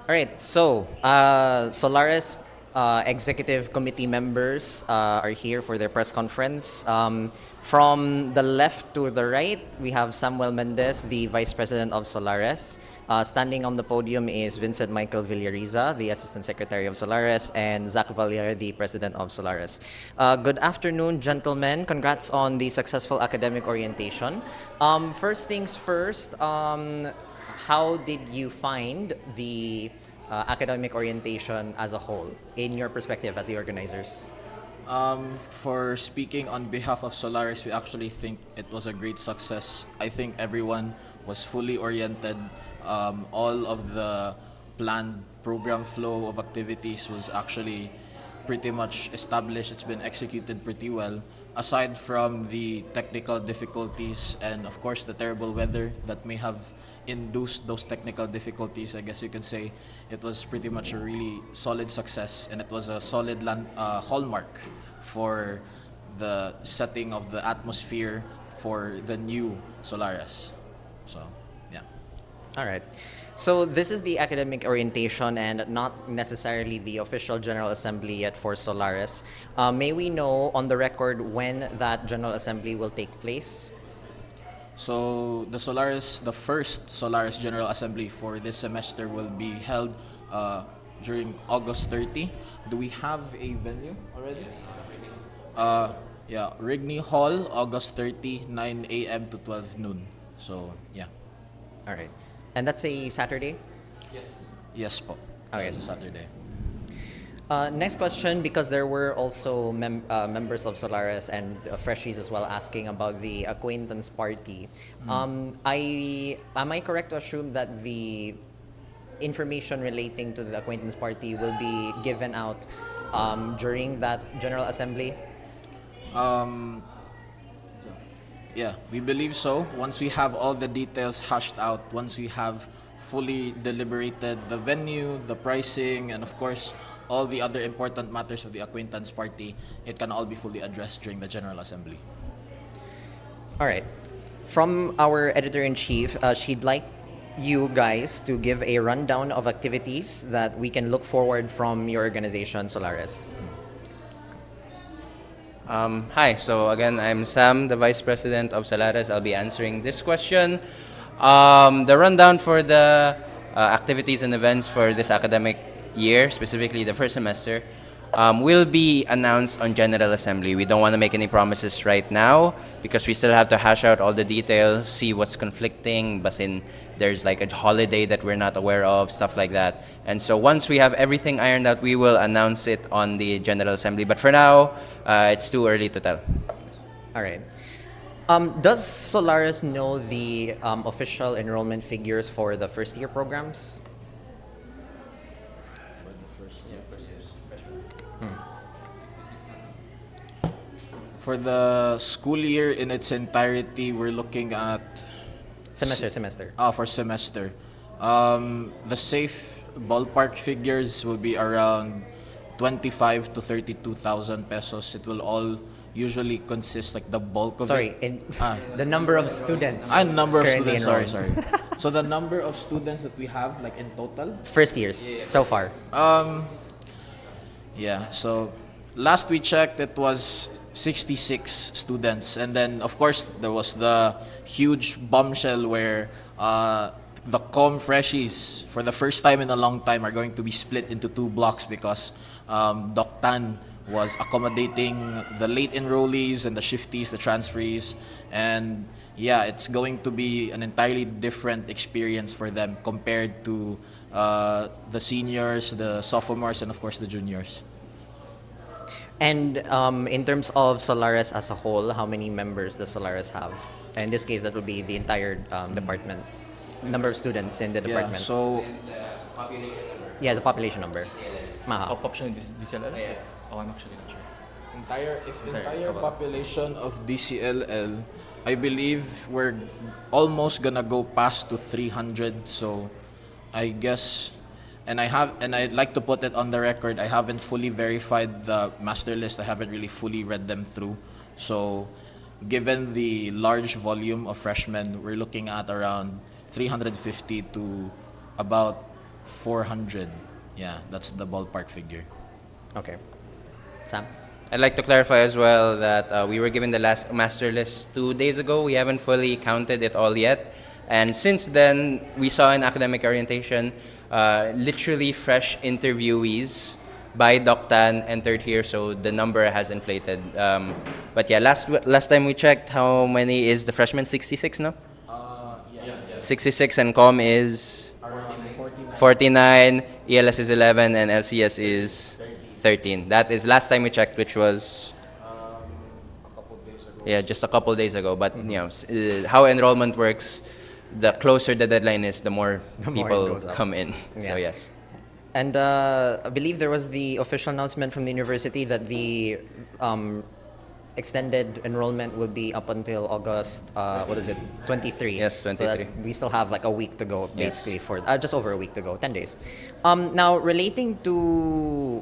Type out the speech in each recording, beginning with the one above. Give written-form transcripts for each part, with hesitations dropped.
All right, so Solaris executive committee members are here for their press conference. From the left to the right, we have Samuel Mendez, the vice president of Solaris. Standing on the podium is Vincent Michael Villariza, the assistant secretary of Solaris, and Zach Valier, the president of Solaris. Good afternoon, gentlemen. Congrats on the successful academic orientation. First things first. How did you find the academic orientation as a whole, in your perspective as the organizers? For speaking on behalf of Solaris, we actually think it was a great success. I think everyone was fully oriented. All of the planned program flow of activities was actually pretty much established. It's been executed pretty well. Aside from the technical difficulties and, of course, the terrible weather that may have induced those technical difficulties, I guess you could say it was pretty much a really solid success, and it was a solid hallmark for the setting of the atmosphere for the new Solaris. So, yeah. All right. So this is the academic orientation and not necessarily the official General Assembly yet for Solaris. May we know on the record when that General Assembly will take place? So the first Solaris General Assembly for this semester will be held during August 30. Do we have a venue already? Yeah, Rigney Hall, August 30, 9 a.m. to 12 noon. So, yeah. All right. And that's a Saturday? Yes po. Okay. It's a Saturday. Next question, because there were also members of Solaris and freshies as well asking about the acquaintance party. Am I correct to assume that the information relating to the acquaintance party will be given out during that General Assembly? Yeah, we believe so. Once we have all the details hashed out, once we have fully deliberated the venue, the pricing, and of course, all the other important matters of the acquaintance party, it can all be fully addressed during the General Assembly. All right. From our editor-in-chief, she'd like you guys to give a rundown of activities that we can look forward from your organization, Solaris. Hi, so again, I'm Sam, the Vice President of Solaris. I'll be answering this question. The rundown for the activities and events for this academic year, specifically the first semester, will be announced on General Assembly. We don't want to make any promises right now because we still have to hash out all the details, see what's conflicting, but in there's like a holiday that we're not aware of, stuff like that. And so once we have everything ironed out, we will announce it on the General Assembly. But for now, it's too early to tell. All right. Does Solaris know the official enrollment figures for the first year programs? For the first year. For the school year in its entirety, we're looking at Semester. for semester. The safe ballpark figures will be around 25 to 32,000 pesos. It will all usually consist like the bulk of Sorry, it. in the number of students. Number of currently students. Sorry, enrolled. sorry. So the number of students that we have like in total. First years so far. Yeah. So last we checked, it was 66 students, and then of course there was the huge bombshell where the freshies for the first time in a long time are going to be split into two blocks because Doc Tan was accommodating the late enrollees and the shifties, the transferees, and yeah, it's going to be an entirely different experience for them compared to the seniors, the sophomores, and of course the juniors. And in terms of Solaris as a whole, how many members does Solaris have? In this case, that would be the entire department. Number of students in the Yeah, department. so Yeah, the population number. Maha. Option DCLL? Oh, I'm actually not sure. entire population of DCLL, I believe we're almost gonna go past to 300. So I guess, and I'd like to put it on the record, I haven't fully verified the master list. I haven't really fully read them through. So given the large volume of freshmen, we're looking at around 350 to about 400. Yeah, that's the ballpark figure. Okay. Sam? I'd like to clarify as well that we were given the last master list 2 days ago. We haven't fully counted it all yet. And since then, we saw in academic orientation literally fresh interviewees by Doc Tan entered here, so the number has inflated. But yeah, last time we checked, how many is the freshman? 66, no? 66, and Com is 49, ELS is 11, and LCS is 13. That is last time we checked, which was yeah, just a couple days ago. But you know, how enrollment works, the closer the deadline is, the more The more it people goes up. come in. So Yeah. yes. And I believe there was the official announcement from the university that the extended enrollment will be up until August, what is it, 23? Yes, So 23. that we still have like a week to go, Yes. basically, for just over a week to go, 10 days. Now, relating to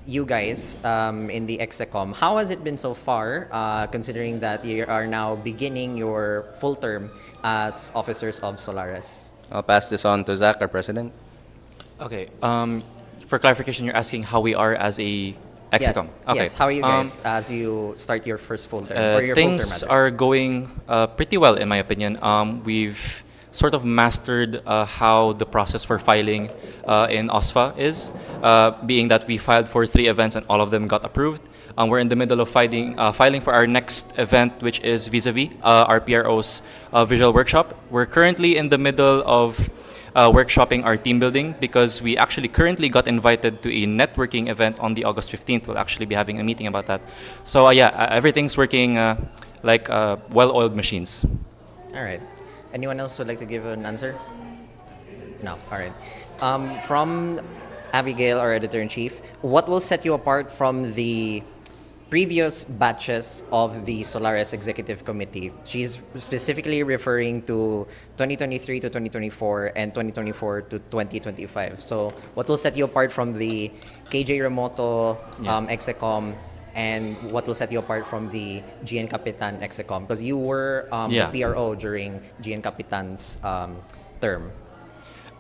you guys in the Execom, how has it been so far, considering that you are now beginning your full term as officers of Solaris? I'll pass this on to Zach, our president. Okay. For clarification, you're asking how we are as a Execom. Yes, Okay. yes. How are you guys as you start your first full term, or your Things full term? Rather? are going pretty well, in my opinion. We've sort of mastered how the process for filing in OSFA is, being that we filed for 3 events and all of them got approved. We're in the middle of filing for our next event, which is vis-a-vis our PRO's visual workshop. We're currently in the middle of workshopping our team building because we actually currently got invited to a networking event on the August 15th. We'll actually be having a meeting about that. So everything's working like well-oiled machines. All right. Anyone else would like to give an answer? No. All right. From Abigail, our editor-in-chief, what will set you apart from the previous batches of the Solaris Executive Committee? She's specifically referring to 2023 to 2024 and 2024 to 2025. So what will set you apart from the KJ Remoto Execom, and what will set you apart from the GN Capitan Execom? Because you were the PRO during GN Capitan's term.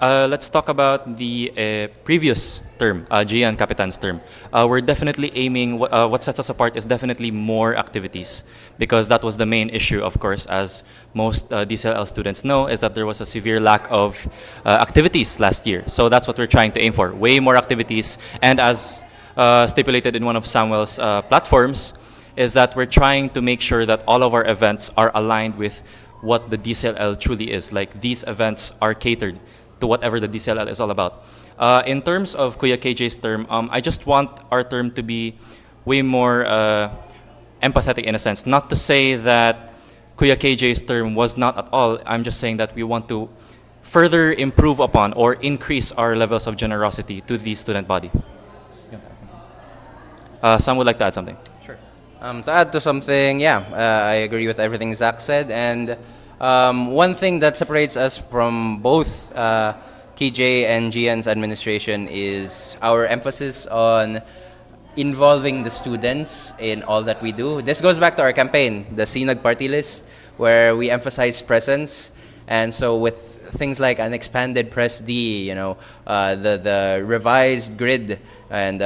Let's talk about the previous term, Gian Capitan's term. We're definitely aiming, what sets us apart is definitely more activities, because that was the main issue, of course, as most DCLL students know, is that there was a severe lack of activities last year. So that's what we're trying to aim for, way more activities. And as stipulated in one of Samuel's platforms, is that we're trying to make sure that all of our events are aligned with what the DCLL truly is. Like, these events are catered to whatever the DCLL is all about. In terms of Kuya KJ's term, I just want our term to be way more empathetic in a sense. Not to say that Kuya KJ's term was not at all. I'm just saying that we want to further improve upon or increase our levels of generosity to the student body. Some would like to add something. Sure. To add to something, I agree with everything Zach said. And one thing that separates us from both KJ and GN's administration is our emphasis on involving the students in all that we do. This goes back to our campaign, the Sinag Party List, where we emphasize presence. And so with things like an expanded Press D, the revised grid, and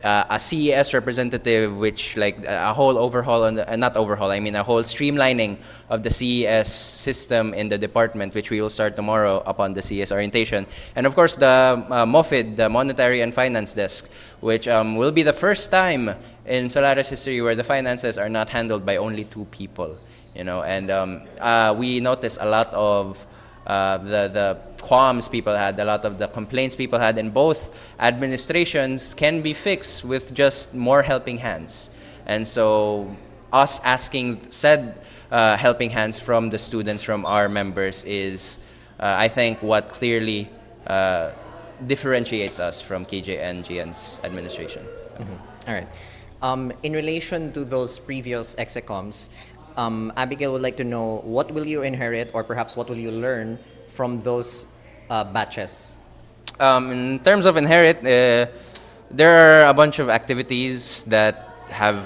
a CES representative, which like a whole overhaul on not overhaul, I mean a whole streamlining of the CES system in the department, which we will start tomorrow upon the CES orientation. And of course the MOFID, the Monetary and Finance Desk, which will be the first time in Solaris history where the finances are not handled by only 2 people. And we noticed a lot of the qualms people had, a lot of the complaints people had in both administrations can be fixed with just more helping hands. And so us asking said helping hands from the students, from our members, is I think what clearly differentiates us from KJ and GN's administration. Mm-hmm. All right. In relation to those previous execoms, Abigail would like to know, what will you inherit, or perhaps what will you learn from those batches? In terms of inherit, there are a bunch of activities that have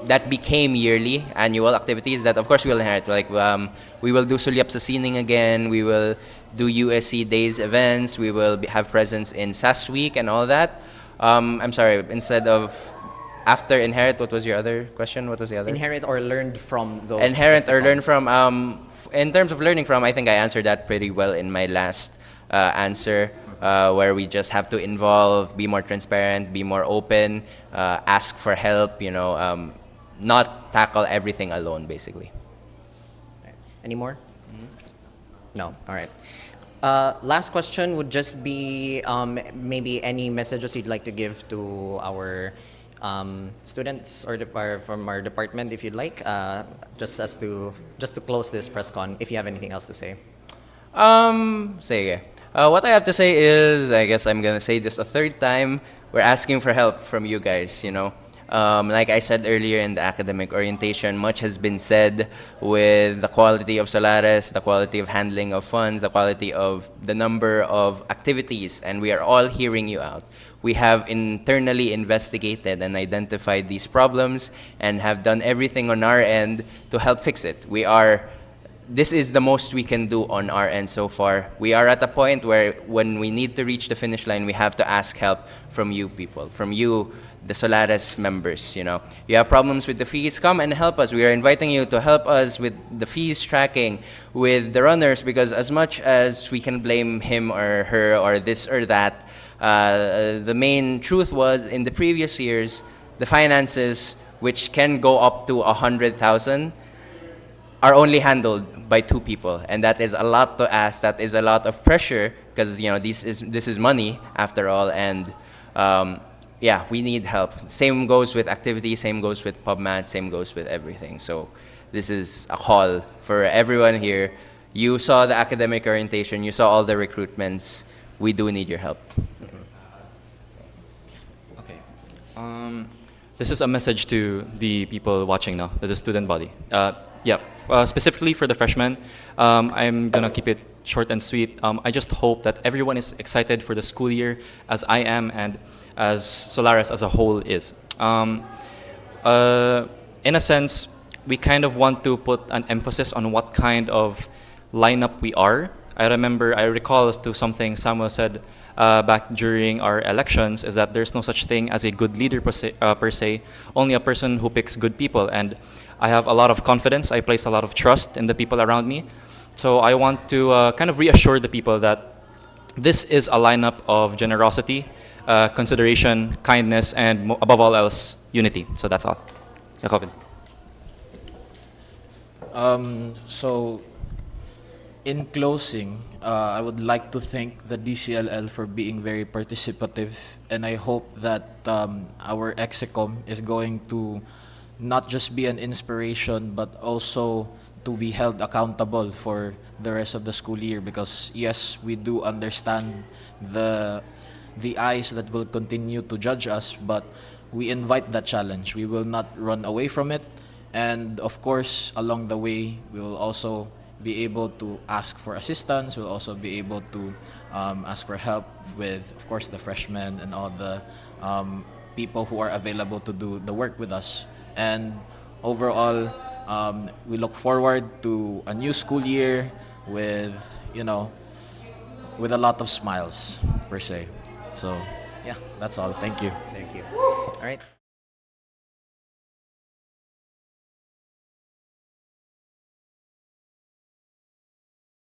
that became yearly annual activities that of course we will inherit. Like we will do Sulyap sa Sining again. We will do USC Days events. We will have presence in SAS Week and all that. I'm sorry. Instead of after inherit, what was your other question? What was the other? Inherit or learned from those. Inherent or learn lexicons. from. In terms of learning from, I think I answered that pretty well in my last answer, where we just have to involve, be more transparent, be more open, ask for help. Not tackle everything alone, basically. Any more? No. All right. Last question would just be maybe any messages you'd like to give to our students or from our department, if you'd like, just to close this press con, if you have anything else to say. Sige. What I have to say is, I guess I'm gonna say this a third time. We're asking for help from you guys. Like I said earlier in the academic orientation, much has been said with the quality of Solaris, the quality of handling of funds, the quality of the number of activities, and we are all hearing you out. We have internally investigated and identified these problems and have done everything on our end to help fix it. This is the most we can do on our end so far. We are at a point where when we need to reach the finish line, we have to ask help from you people, from you, the Solaris members. You have problems with the fees, come and help us. We are inviting you to help us with the fees tracking, with the runners, because as much as we can blame him or her or this or that, the main truth was in the previous years, the finances, which can go up to 100,000, are only handled by 2 people, and that is a lot to ask. That is a lot of pressure because this is money after all, and yeah, we need help. Same goes with activities, same goes with PubMat, same goes with everything. So this is a call for everyone here. You saw the academic orientation, you saw all the recruitments. We do need your help. Okay. This is a message to the people watching now, to the student body. Specifically for the freshmen, I'm gonna keep it short and sweet. I just hope that everyone is excited for the school year, as I am, and as Solaris as a whole is. In a sense, we kind of want to put an emphasis on what kind of lineup we are. I recall to something Samuel said back during our elections, is that there's no such thing as a good leader per se, only a person who picks good people. And I have a lot of confidence, I place a lot of trust in the people around me. So I want to kind of reassure the people that this is a lineup of generosity, consideration, kindness, and above all else, unity. So that's all. So, in closing, I would like to thank the DCLL for being very participative, and I hope that our Execom is going to not just be an inspiration, but also to be held accountable for the rest of the school year. Because yes, we do understand the eyes that will continue to judge us, but we invite that challenge. We will not run away from it, and of course, along the way, we will also be able to ask for assistance. We'll also be able to ask for help with, of course, the freshmen and all the people who are available to do the work with us. And overall, we look forward to a new school year with with a lot of smiles per se. So yeah, that's all. Thank you. Thank you. All right.